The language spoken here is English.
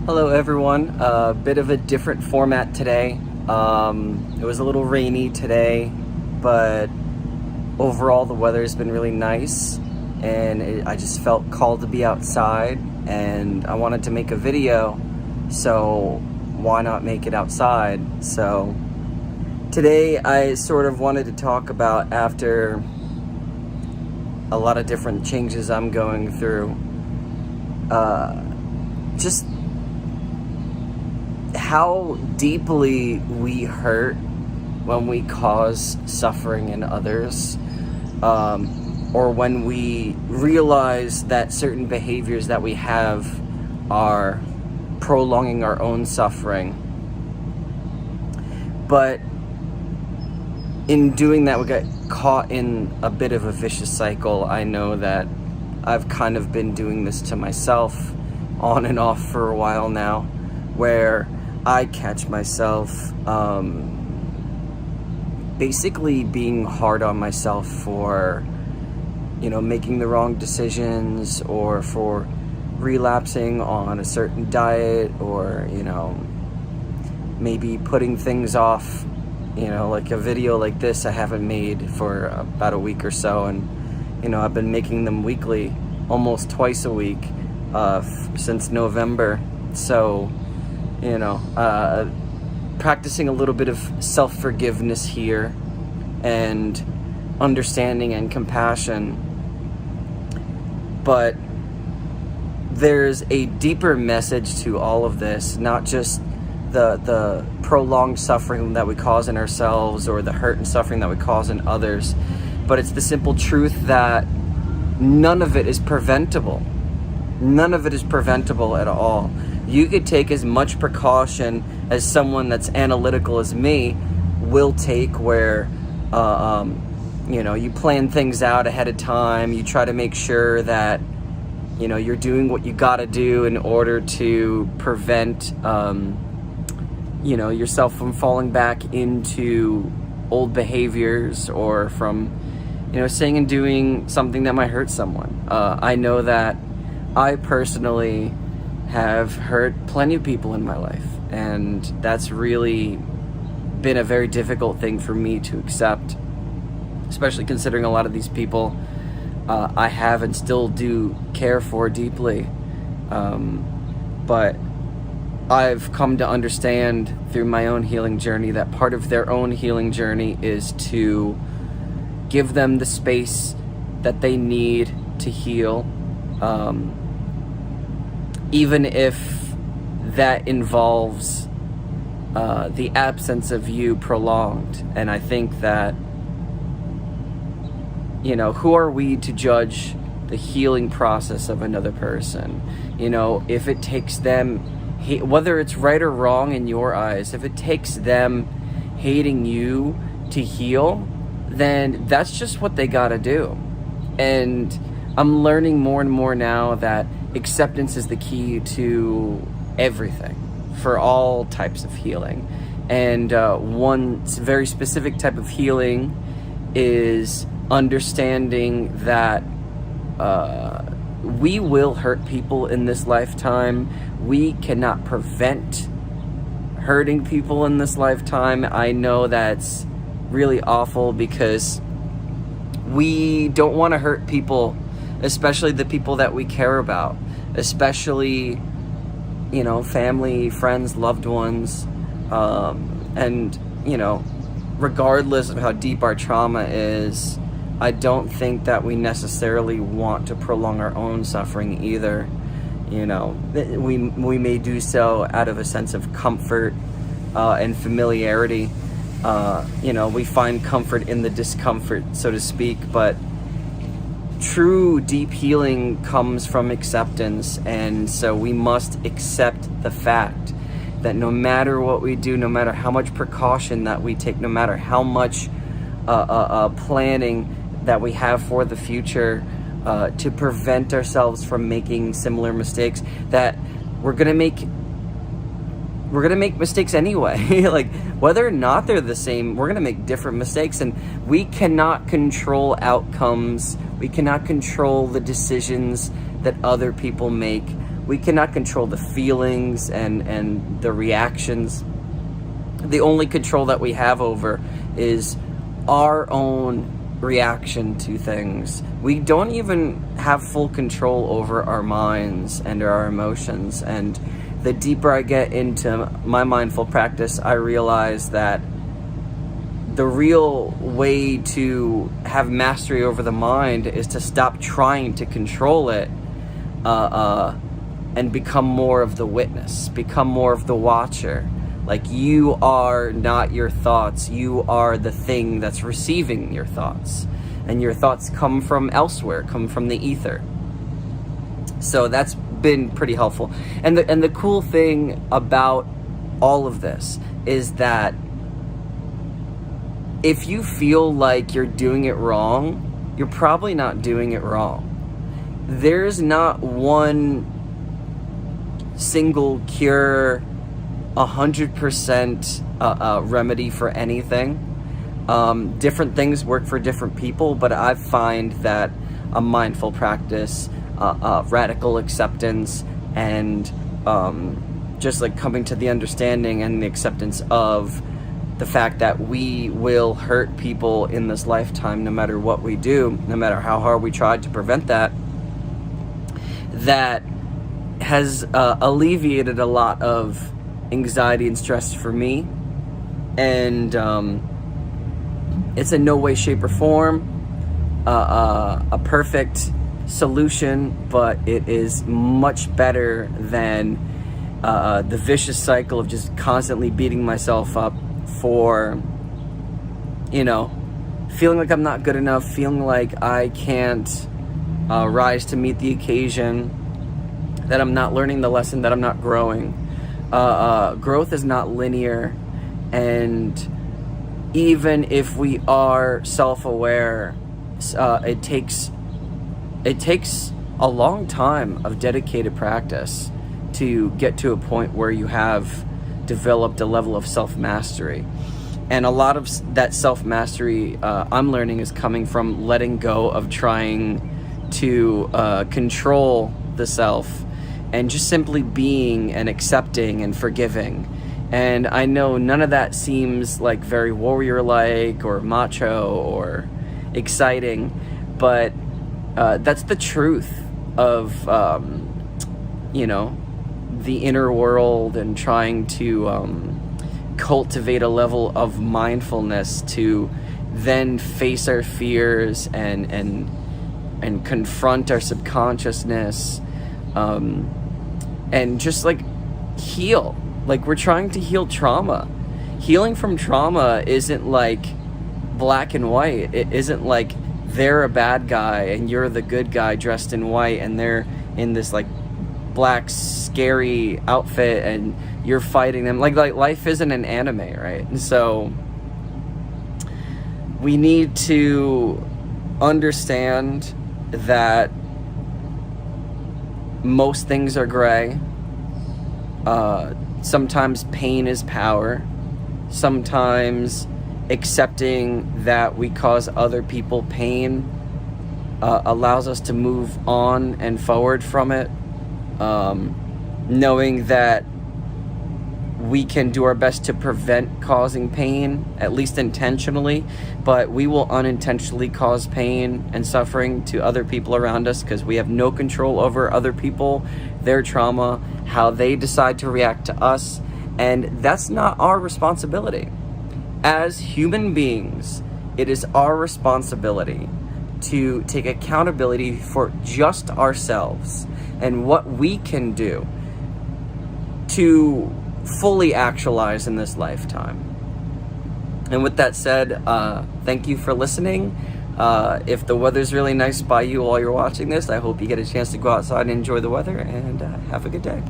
Hello everyone, a bit of a different format today. It was a little rainy today, but overall the weather's been really nice and I just felt called to be outside and I wanted to make a video, so why not make it outside? So today I sort of wanted to talk about, after a lot of different changes I'm going through, just how deeply we hurt when we cause suffering in others, or when we realize that certain behaviors that we have are prolonging our own suffering. But in doing that, we get caught in a bit of a vicious cycle. I know that I've kind of been doing this to myself on and off for a while now, where I catch myself basically being hard on myself for, making the wrong decisions, or for relapsing on a certain diet, or, maybe putting things off, like a video like this I haven't made for about a week or so, and, I've been making them weekly, almost twice a week, since November. So, practicing a little bit of self-forgiveness here, and understanding and compassion. But there's a deeper message to all of this, not just the prolonged suffering that we cause in ourselves, or the hurt and suffering that we cause in others, but it's the simple truth that none of it is preventable. None of it is preventable at all. You could take as much precaution as someone that's analytical as me will take, where you plan things out ahead of time. You try to make sure that you're doing what you gotta do in order to prevent yourself from falling back into old behaviors, or from saying and doing something that might hurt someone. I know that I personally have hurt plenty of people in my life, and that's really been a very difficult thing for me to accept, especially considering a lot of these people I have and still do care for deeply. But I've come to understand through my own healing journey that part of their own healing journey is to give them the space that they need to heal, even if that involves the absence of you prolonged. And I think that, who are we to judge the healing process of another person? If it takes them, whether it's right or wrong in your eyes, if it takes them hating you to heal, then that's just what they gotta do. And I'm learning more and more now that acceptance is the key to everything, for all types of healing. And one very specific type of healing is understanding that we will hurt people in this lifetime. We cannot prevent hurting people in this lifetime. I know that's really awful, because we don't want to hurt people, especially the people that we care about, especially family, friends, loved ones, and regardless of how deep our trauma is, I don't think that we necessarily want to prolong our own suffering either. We may do so out of a sense of comfort and familiarity. We find comfort in the discomfort, so to speak, but true deep healing comes from acceptance. And so we must accept the fact that no matter what we do, no matter how much precaution that we take, no matter how much planning that we have for the future, to prevent ourselves from making similar mistakes, that we're gonna make mistakes anyway. Like, whether or not they're the same, we're gonna make different mistakes, and we cannot control outcomes. We cannot control the decisions that other people make. We cannot control the feelings and the reactions. The only control that we have over is our own reaction to things. We don't even have full control over our minds and our emotions. And the deeper I get into my mindful practice, I realize that the real way to have mastery over the mind is to stop trying to control it, and become more of the witness, become more of the watcher. Like, you are not your thoughts, you are the thing that's receiving your thoughts. And your thoughts come from elsewhere, come from the ether. So that's been pretty helpful. And the cool thing about all of this is that if you feel like you're doing it wrong, you're probably not doing it wrong. There's not one single cure, 100% remedy for anything. Different things work for different people, but I find that a mindful practice, radical acceptance, and just like coming to the understanding and the acceptance of the fact that we will hurt people in this lifetime no matter what we do, no matter how hard we try to prevent that, that has alleviated a lot of anxiety and stress for me. And it's in no way, shape, or form a perfect solution, but it is much better than the vicious cycle of just constantly beating myself up for, feeling like I'm not good enough, feeling like I can't rise to meet the occasion, that I'm not learning the lesson, that I'm not growing. Growth is not linear, and even if we are self-aware, it takes a long time of dedicated practice to get to a point where you have developed a level of self-mastery. And a lot of that self-mastery I'm learning is coming from letting go of trying to control the self, and just simply being and accepting and forgiving. And I know none of that seems like very warrior-like or macho or exciting, but that's the truth of, the inner world, and trying to cultivate a level of mindfulness to then face our fears and confront our subconsciousness, and just like heal. Like, we're trying to heal trauma. Healing from trauma isn't like black and white. It isn't like they're a bad guy and you're the good guy dressed in white, and they're in this like black scary outfit and you're fighting them. Like life isn't an anime, right? And so we need to understand that most things are gray. Sometimes pain is power. Sometimes accepting that we cause other people pain allows us to move on and forward from it. Knowing that we can do our best to prevent causing pain, at least intentionally, but we will unintentionally cause pain and suffering to other people around us because we have no control over other people, their trauma, how they decide to react to us, and that's not our responsibility. As human beings, it is our responsibility to take accountability for just ourselves and what we can do to fully actualize in this lifetime. And with that said, thank you for listening. If the weather's really nice by you while you're watching this, I hope you get a chance to go outside and enjoy the weather, and have a good day.